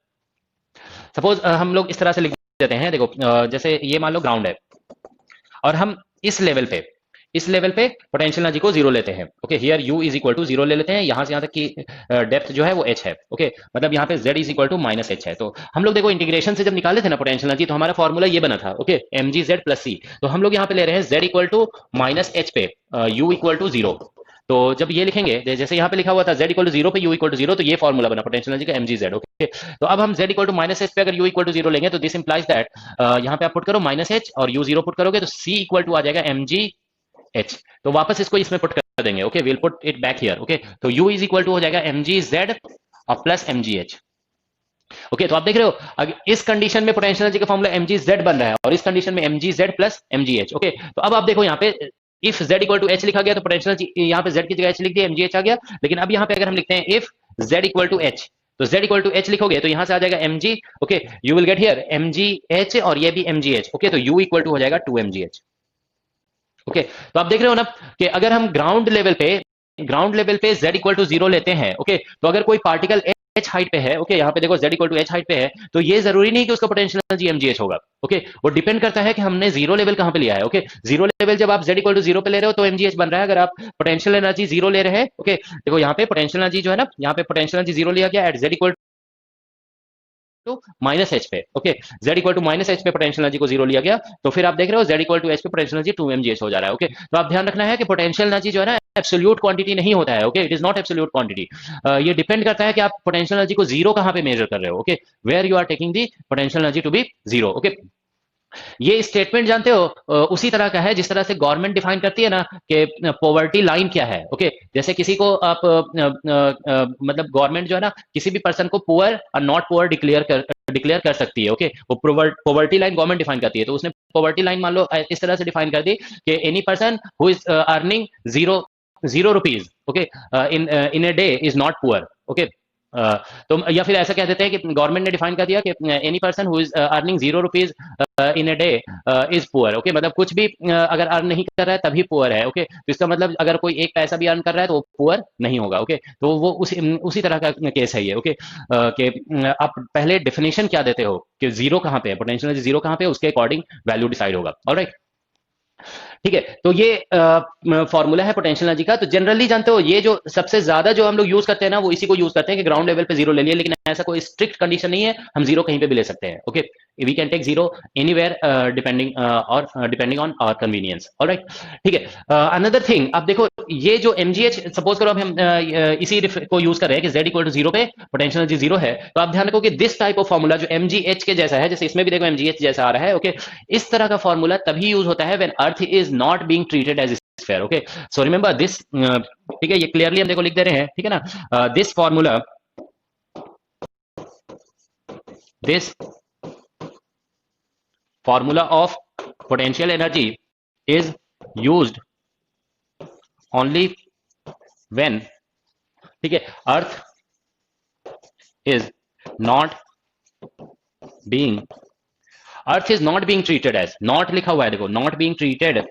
सपोज हम लोग इस तरह से लिख देते हैं। देखो जैसे ये मान लो ग्राउंड है, और हम इस लेवल पे पोटेंशियल एनर्जी को जीरो लेते हैं। Okay, here u is equal to zero ले लेते हैं, यहां से यहां तक की डेप्थ जो है वो h है। ओके, मतलब यहाँ पे z is equal to minus H है। तो हम लोग देखो इंटीग्रेशन से जब निकाले थे ना पोटेंशियल एनर्जी, तो हमारा फॉर्मूला ये बना था। Okay, M G Z plus C, तो हम लोग यहाँ पे ले रहे हैं z equal to minus H पे u इक्वल टू जीरो। तो जब ये लिखेंगे, जैसे यहाँ पे लिखा हुआ था z इक्वल टू जीरो पे u इक्वल टू जीरो, तो ये फॉर्मूला बना पोटेंशियल एनर्जी का एम जी जेड। ओके, तो अब हम z equal to minus H पे अगर u इक्वल टू जीरो लेंगे, तो दिस इंप्लाइज दैट यहाँ पे आप पुट करो माइनस एच और u जीरो पुट करोगे, तो c इक्वल टू आ जाएगा एम जी एच। तो वापस इसको इसमें पुट कर देंगे। Okay, will put it back here. Okay, तो u इज इक्वल टू हो जाएगा एम जी जेड और plus M G H. Okay, तो आप देख रहे हो अगर इस कंडीशन में पोटेंशियल एनर्जी का फॉर्मूला एम जी जेड बन रहा है, और इस कंडीशन में M G Z plus M G H. Okay, तो अब आप देखो यहाँ पे if z equal to H लिखा गया, तो पोटेंशियल यहाँ पे z की जगह h लिख दिया, एम जी एच आ गया। लेकिन अब यहाँ पे अगर हम लिखते हैं if z equal to H, तो z इक्वल टू एच लिखोगे तो यहां से आ जाएगा M G. Okay, you will get here M G H, और ये भी एम जी एच। ओके, तो u इक्वल टू हो जाएगा two M G H. Okay, तो आप देख रहे हो ना कि अगर हम ग्राउंड लेवल पे z इक्वल टू जीरो लेते हैं, ओके, तो अगर कोई पार्टिकल h हाइट पे है, ओके, यहाँ पे देखो z equal to h height पे है, तो ये जरूरी नहीं कि उसका पोटेंशियल एनर्जी mgh होगा। ओके, वो डिपेंड करता है कि हमने जीरो लेवल कहां पे लिया है। ओके, जीरो लेवल जब आप z इक्वल टू जीरो पे ले रहे हो तो mgh बन रहा है। अगर आप पोटेंशियल एनर्जी जीरो ले रहे हैं, ओके, देखो यहाँ पे पोटेंशियल एनर्जी जो है ना, यहाँ पे पोटेंशियल एनर्जी जीरो लिया गया at z equal to minus H पे। Okay, z equal to minus H पे पोटेंशियल एनर्जी को जीरो लिया गया, तो फिर आप देख रहे हो z इक्वल टू एच पे पोटेंशियल एनर्जी टू mgh हो जा रहा है। ओके, तो आप ध्यान रखना है कि पोटेंशियल एनर्जी जो है ना एब्सोल्यूट क्वांटिटी नहीं होता है। Okay, it is not absolute quantity. ये डिपेंड करता है कि आप पोटेंशियल एनर्जी को जीरो कहां पे मेजर कर रहे हो। Okay, where you are taking the potential energy to be zero. Okay, ये स्टेटमेंट जानते हो उसी तरह का है जिस तरह से गवर्नमेंट डिफाइन करती है ना कि पॉवर्टी लाइन क्या है। ओके, जैसे किसी को आप मतलब गवर्नमेंट जो है ना किसी भी पर्सन को पुअर और नॉट पुअर डिक्लेयर कर सकती है। ओके, वो पॉवर्टी लाइन गवर्नमेंट डिफाइन करती है, तो उसने पॉवर्टी लाइन मान लो इस तरह से डिफाइन कर दी कि any person who is earning zero rupees, okay, in a day is not poor. Okay, तो या फिर ऐसा कह देते हैं कि गवर्नमेंट ने डिफाइन कर दिया कि any person who is earning zero rupees in a day is poor. Okay, मतलब कुछ भी अगर अर्न नहीं कर रहा है तभी पुअर है। ओके, तो इसका मतलब अगर कोई एक पैसा भी अर्न कर रहा है तो वो पुअर नहीं होगा। ओके, तो वो उसी तरह का केस है ये। ओके, कि आप पहले डेफिनेशन क्या देते हो कि जीरो कहाँ पे है, पोटेंशियल एनर्जी जीरो कहाँ पे है, उसके अकॉर्डिंग वैल्यू डिसाइड होगा। ऑलराइट, ठीक है, तो ये फॉर्मूला है पोटेंशियल एनर्जी का। तो जनरली जानते हो ये जो सबसे ज्यादा जो हम लोग यूज करते हैं ना, वो इसी को यूज करते हैं कि ग्राउंड लेवल पे जीरो ले लिए, लेकिन ऐसा कोई स्ट्रिक्ट कंडीशन नहीं है, हम जीरो कहीं पे भी ले सकते हैं। Okay, we can take zero anywhere depending on our convenience. Alright, ठीक है, अनदर थिंग आप देखो, ये जो mgh सपोज करो अब हम इसी को यूज कर रहे हैं कि z इक्वल टू जीरो पे पोटेंशियल एनर्जी जीरो है, तो आप ध्यान रखो कि दिस टाइप ऑफ फॉर्मूला जो mgh के जैसा है, जैसे इसमें भी देखो mgh जैसा आ रहा है। ओके, इस तरह का फॉर्मूला तभी यूज होता है when earth is not being treated as sphere. Okay, so remember this, ठीक है, ये क्लियरली हम देखो लिख दे रहे हैं, ठीक है ना, this formula of potential energy is used only when, ठीक है, earth is not being, earth is not being treated as, not लिखा हुआ है देखो, not being treated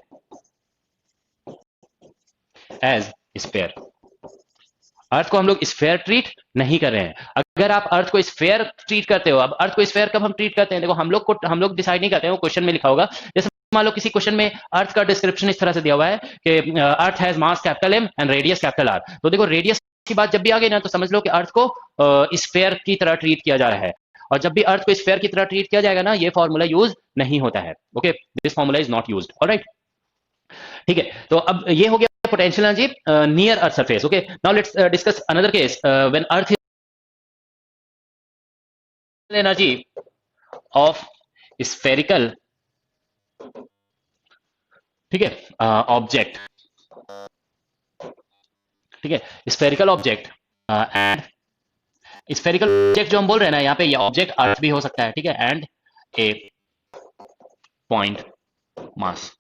as sphere, earth को हम लोग स्फीयर ट्रीट नहीं कर रहे हैं। अगर आप अर्थ को स्फीयर ट्रीट करते हो, अब अर्थ को स्फीयर कब हम ट्रीट करते हैं, देखो हम लोग डिसाइड नहीं करते हैं, वो क्वेश्चन में लिखा होगा। जैसे मान लो किसी क्वेश्चन में अर्थ का डिस्क्रिप्शन इस तरह से दिया हुआ है कि earth has mass capital M and radius capital R, तो देखो रेडियस की बात जब भी आ गई ना, तो समझ लो कि अर्थ को स्फीयर की तरह ट्रीट किया जा रहा है, और जब भी अर्थ को स्फीयर की तरह ट्रीट किया जाएगा ना, ये फॉर्मूला यूज नहीं होता है। Okay, this formula is not used. Alright, ठीक है, तो अब ये हो गया potential energy near earth surface. Okay, now let's discuss another case when earth is energy of spherical, ठीक है, ऑब्जेक्ट, ठीक है, spherical object and spherical object जो हम बोल रहे हैं ना, यहाँ पे ये ऑब्जेक्ट अर्थ भी हो सकता है, ठीक है, एंड ए पॉइंट मास,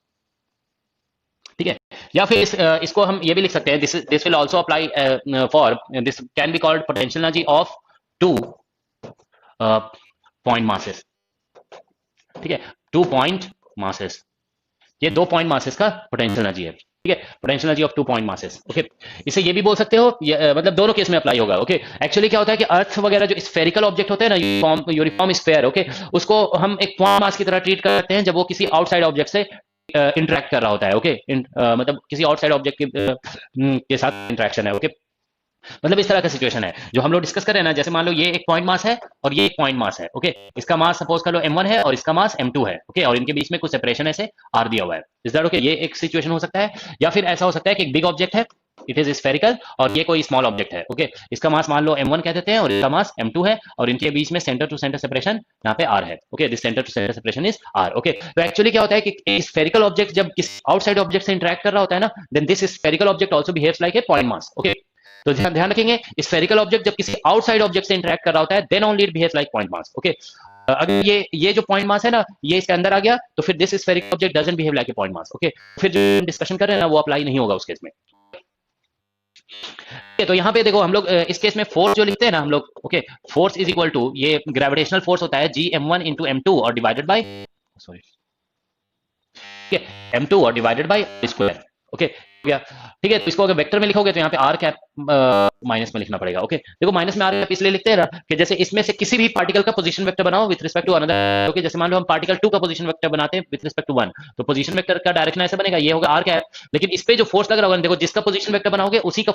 ठीक है, या फिर इसको हम ये भी लिख सकते हैं, this will also apply for, this can be called potential energy of two point masses, ठीक है, 2 पॉइंट मासेस, ये 2 पॉइंट मासेस का पोटेंशियल एनर्जी है, ठीक है, potential energy of 2 point masses. Okay, इसे ये भी बोल सकते हो, मतलब दोनों केस में अप्लाई होगा। ओके, एक्चुअली क्या होता है कि अर्थ वगैरह जो स्फेरिकल ऑब्जेक्ट होते हैं ना, यूनिफॉर्म स्फीयर, ओके, उसको हम एक पॉइंट मास की तरह ट्रीट करते हैं जब वो किसी आउटसाइड ऑब्जेक्ट से इंटरेक्ट कर रहा होता है। ओके, मतलब किसी आउटसाइड ऑब्जेक्ट के साथ इंटरेक्शन है। ओके, मतलब इस तरह का सिचुएशन है जो हम लोग डिस्कस कर रहे हैं ना, जैसे मान लो ये एक पॉइंट मास है और ये एक पॉइंट मास है। ओके, इसका मास सपोज कर लो m1 है और इसका मास m2 है। ओके, और इनके बीच में कुछ सेपरेशन ऐसे r दिया हुआ है। Is that okay? ये एक सिचुएशन हो सकता है, या फिर ऐसा हो सकता है कि एक बिग ऑब्जेक्ट है, इट इज स्फेरिकल, और ये कोई स्मॉल ऑब्जेक्ट है। ओके, इसका मास मान लो m1 कह देते हैं और इसका मास m2 है, और इनके बीच में सेंटर टू सेंटर सेपरेशन यहाँ पे r है। Okay, this centre to centre separation is r। Okay, तो एक्चुअली क्या होता है कि स्फेरिकल ऑब्जेक्ट जब किसी आउटसाइड ऑब्जेक्ट से इंटरेक्ट कर रहा होता है ना, then this spherical object also behaves like a point mass. Okay, तो ध्यान रखेंगे, स्फेरिकल ऑब्जेक्ट जब किसी आउटसाइड ऑब्जेक्ट से इंटरेक्ट कर रहा होता है, then only it behaves like point mass. Okay, अगर ये जो पॉइंट मास है ना, ये इसके अंदर आ गया, तो फिर this spherical object doesn't behave like a point mass. Okay, फिर जो डिस्कशन कर रहे हैं ना, वो अप्लाई नहीं होगा उस केस में। तो यहाँ पे देखो हम लोग इस केस में फोर्स जो लिखते हैं ना हम लोग, okay, force is equal to, ये ग्रेविटेशनल फोर्स होता है Gm1 into m2 और डिवाइडेड बाय, सॉरी, ठीक है, m2 और डिवाइडेड बाय स्क्वायर। ओके, ठीक है, तो इसको अगर वेक्टर में लिखोगे तो यहाँ पे आर कैप माइनस में लिखना पड़ेगा। ओके, देखो माइनस में आर कैप इसलिए लिखते हैं ना कि जैसे इसमें से किसी भी पार्टिकल का पोजीशन वेक्टर बनाओ with respect to another. Okay, जैसे मान लो हम पार्टिकल 2 का पोजीशन वेक्टर बनाते हैं विद रिस्पेक्ट टू 1, तो पोजीशन वेक्टर का डायरेक्शन ऐसे बनेगा, ये होगा आर कैप, लेकिन इस पे जो फोर्स लग रहा होगा, देखो जिसका पोजीशन वेक्टर बनाओगे उसी पे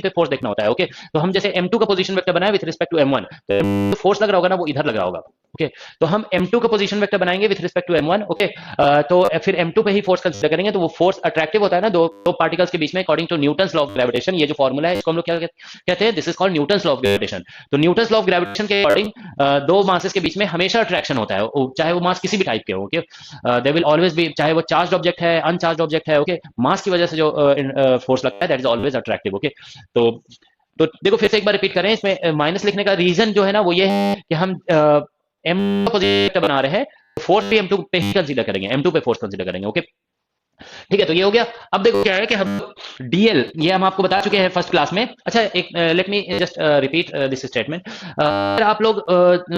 फोर्स देखना होता है। ओके, तो हम जैसे m2 का पोजीशन वेक्टर बनाए विद रिस्पेक्ट टू m1, तो फोर्स लग रहा होगा ना, वो इधर लग रहा होगा। ओके, तो हम m2 का पोजीशन वेक्टर बनाएंगे with respect to m1। Okay, तो फिर m2 पे ही फोर्स कंसीडर करेंगे, तो वो फोर्स अट्रैक्टिव होता है ना दो पार्टिकल्स के बीच में, according to Newton's law of gravitation. ये जो फॉर्मूला है इसको हम लोग क्या कहते हैं, this is called Newton's law of gravitation. तो न्यूटन्स लॉ ऑफ ग्रेविटेशन के अकॉर्डिंग दो मासेस के बीच में हमेशा अट्रैक्शन होता है, चाहे वो मास किसी भी टाइप के हो। Okay, they will always be, चाहे वो चार्ज ऑब्जेक्ट है, अनचार्ज ऑब्जेक्ट है। ओके, मास की वजह से जो फोर्स लगता है that is always attractive. Okay, तो देखो फिर से एक बार रिपीट करें, इसमें माइनस लिखने का रीजन जो है ना, वो ये है कि हम m पोजीशन बना रहे हैं, फोर्स भी m2 पे ही कंसीडर करेंगे, m2 पे फोर्स कंसीडर करेंगे। ओके, ठीक है, तो ये हो गया। अब देखो क्या है कि हम डीएल, ये हम आपको बता चुके हैं फर्स्ट क्लास में। अच्छा, एक let me just repeat this statement. आप लोग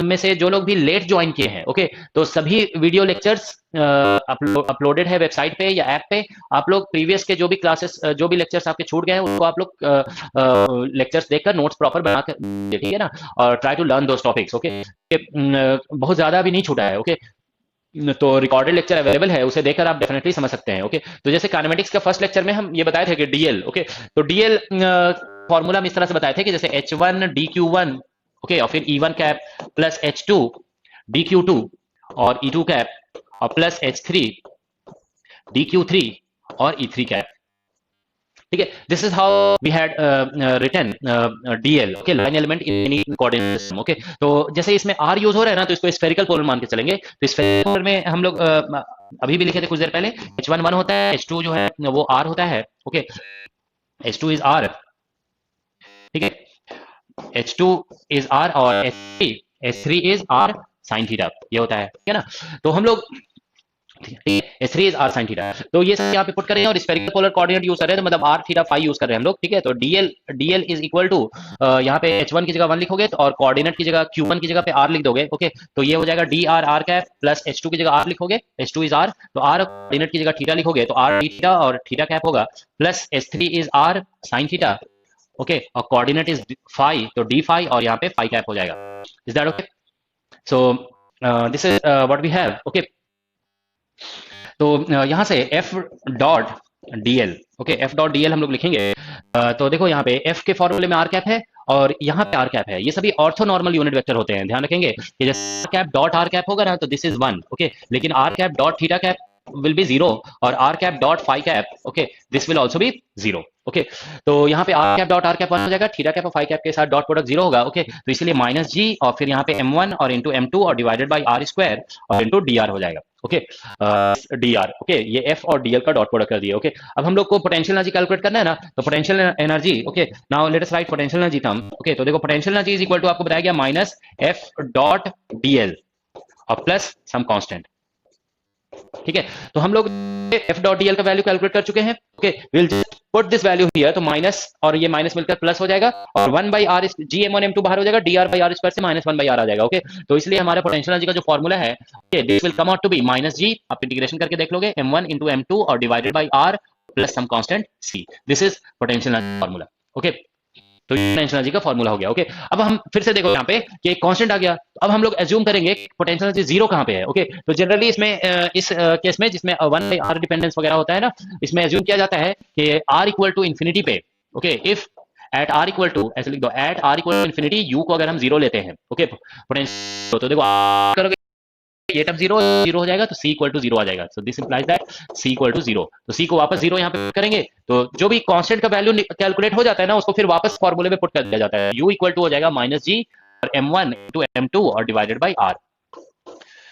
में से जो लोग भी लेट ज्वाइन किए हैं, ओके, तो सभी वीडियो लेक्चर्स अपलोडेड है वेबसाइट पे या ऐप पे। आप लोग प्रीवियस के जो भी क्लासेस, जो भी लेक्चर्स आपके छूट गए हैं, उनको आप लोग लेक्चर्स देखकर नोट्स प्रॉपर बनाकर, ठीक है ना, और try to learn those topics. Okay, बहुत ज्यादा भी नहीं छूटा है। ओके, तो रिकॉर्डेड लेक्चर अवेलेबल है, उसे देखकर आप डेफिनेटली समझ सकते हैं। ओके, तो जैसे काइनेमेटिक्स का फर्स्ट लेक्चर में हम ये बताए थे कि डीएल, ओके, तो डीएल फॉर्मूला हम इस तरह से बताए थे कि जैसे H1 dQ1, ओके, और फिर E1 cap plus H2 dQ2 और E2 कैप और प्लस H3 dQ3 और E3 कैप। ठीक है, this is how we had written DL, okay, line element in any coordinate system. Okay, तो जैसे इसमें आर यूज हो रहा है ना, तो इसको स्फेरिकल पोलर मान के चलेंगे। तो स्फेरिकल में हम लोग अभी भी लिखे थे कुछ देर पहले, H1 1 होता है, H2 जो है वो R होता है। ओके, H2 इज R, ठीक है, H2 इज R और H3 is R sine theta, ये होता है, ठीक है ना। तो हम लोग S3 is are sine theta. तो ये सब यहाँ पे पुट करें और स्फेरिकल पोलर कोऑर्डिनेट यूज कर रहे हैं, तो मतलब आर थीटा फाई यूज कर रहे हैं हम लोग, ठीक है। तो डीएल इज इक्वल टू यहाँ पे H1 की जगह 1 लिखोगे तो, और कोऑर्डिनेट की जगह Q1 की जगह पे R लिख दोगे, ओके। तो ये हो जाएगा D R R cap plus H2 की जगह R लिखोगे, H2 इज R, तो R कोऑर्डिनेट की जगह थीटा लिखोगे तो R डी थीटा और थीटा कैप होगा, plus S3 is R sine theta, okay, और कोऑर्डिनेट इज फाई, तो डी फाई और यहाँ पे फाई कैप हो जाएगा। Is that okay? So this is what we have, okay. तो यहाँ से F dot DL, okay, F dot DL हम लोग लिखेंगे। तो देखो यहाँ पे एफ के फॉर्मूले में आर कैप है और यहाँ पे आर कैप है, ये सभी ऑर्थोनॉर्मल यूनिट वेक्टर होते हैं, ध्यान रखेंगे कि जैसे कैप डॉट आर कैप होगा ना तो दिस इज 1, ओके, लेकिन R cap dot theta cap will be 0 और R cap dot phi cap, okay, this will also be 0, okay. तो यहाँ पे R cap dot R cap 1 हो जाएगा, थीटा कैप और फाई कैप के साथ डॉट प्रोडक्ट 0 होगा, ओके। तो इसलिए माइनस जी और फिर यहाँ पे m1 और इंटू m2 और डिवाइडेड बाई आर स्क्वायर और इंटू डी आर हो जाएगा, ओके, डी आर, ओके। ये एफ और डीएल का डॉट प्रोडक्ट कर दिया, ओके। अब हम लोग को पोटेंशियल एनर्जी कैलकुलेट करना है ना, तो potential energy, okay, now let us write potential energy term, okay. तो देखो potential energy is equal to आपको बताया गया माइनस एफ डॉट डीएल और प्लस सम कांस्टेंट, ठीक है। तो हम लोग एफ डॉट डीएल का वैल्यू कैलकुलेट कर चुके हैं, okay. Will put this value here, तो माइनस और ये माइनस मिलकर प्लस हो जाएगा और 1 by R G m1 m2 बाहर हो जाएगा, D R by R square से माइनस 1 बाई आर आ जाएगा, ओके। तो इसलिए हमारा पोटेंशियल एनर्जी का जो फॉर्मूला है, okay, this will come out to be minus G, आप इंटीग्रेशन करके देख लोगे, m1 इंटू m2 और divided by R plus some constant c, this is potential energy formula, okay. तो पोटेंशियल एनर्जी का फॉर्मूला हो गया, ओके। अब हम फिर से देखो यहाँ पे कि एक कांस्टेंट आ गया, अब हम लोग एज्यूम करेंगे पोटेंशियल एनर्जी जीरो कहाँ पे है, ओके। तो जनरली इसमें इस केस में जिसमें 1 बाई आर डिपेंडेंस वगैरह होता है ना, इसमें एज्यूम किया जाता है कि आर इक्वल टू इन्फिनिटी पे, okay, if at R equal to, ऐसे लिख दो, at R equal to infinity U को अगर हम जीरो लेते हैं, ओके, पोटेंशियल, तो देखो करोगे ये टर्म जीरो जीरो हो जाएगा तो c इक्वल टू जीरो आ जाएगा, so this implies that c equal to zero. तो c को वापस जीरो यहाँ पे करेंगे तो जो भी कांस्टेंट का वैल्यू कैलकुलेट हो जाता है ना उसको फिर वापस फॉर्मूले में पुट कर दिया जाता है, u इक्वल टू हो जाएगा माइनस जी और m1 टू m2 और डिवाइडेड बाई r।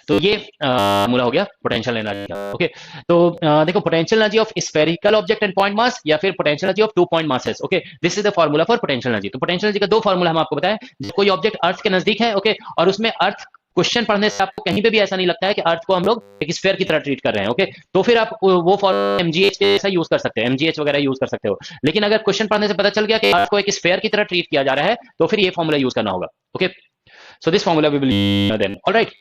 तो ये फॉर्मूला हो गया पोटेंशियल एनर्जी का, ओके। तो देखो potential energy of spherical object and point mass या फिर potential energy of 2 point masses, okay, this is the formula for potential energy. तो पोटेंशियल एनर्जी का दो फॉर्मूला हम आपको बताएं, कोई ऑब्जेक्ट अर्थ के नजदीक है, ओके, और उसमें अर्थ क्वेश्चन पढ़ने से आपको कहीं पे भी ऐसा नहीं लगता है कि अर्थ को हम लोग एक स्फीयर की तरह ट्रीट कर रहे हैं, ओके, तो फिर आप वो फॉर्मूला एमजीएच के जैसा यूज कर सकते हैं, एमजीएच वगैरह यूज कर सकते हो। लेकिन अगर क्वेश्चन पढ़ने से पता चल गया कि अर्थ को एक स्फीयर की तरह ट्रीट किया जा रहा है तो फिर ये फॉर्मूला यूज करना होगा, okay. So this formula we will then, alright.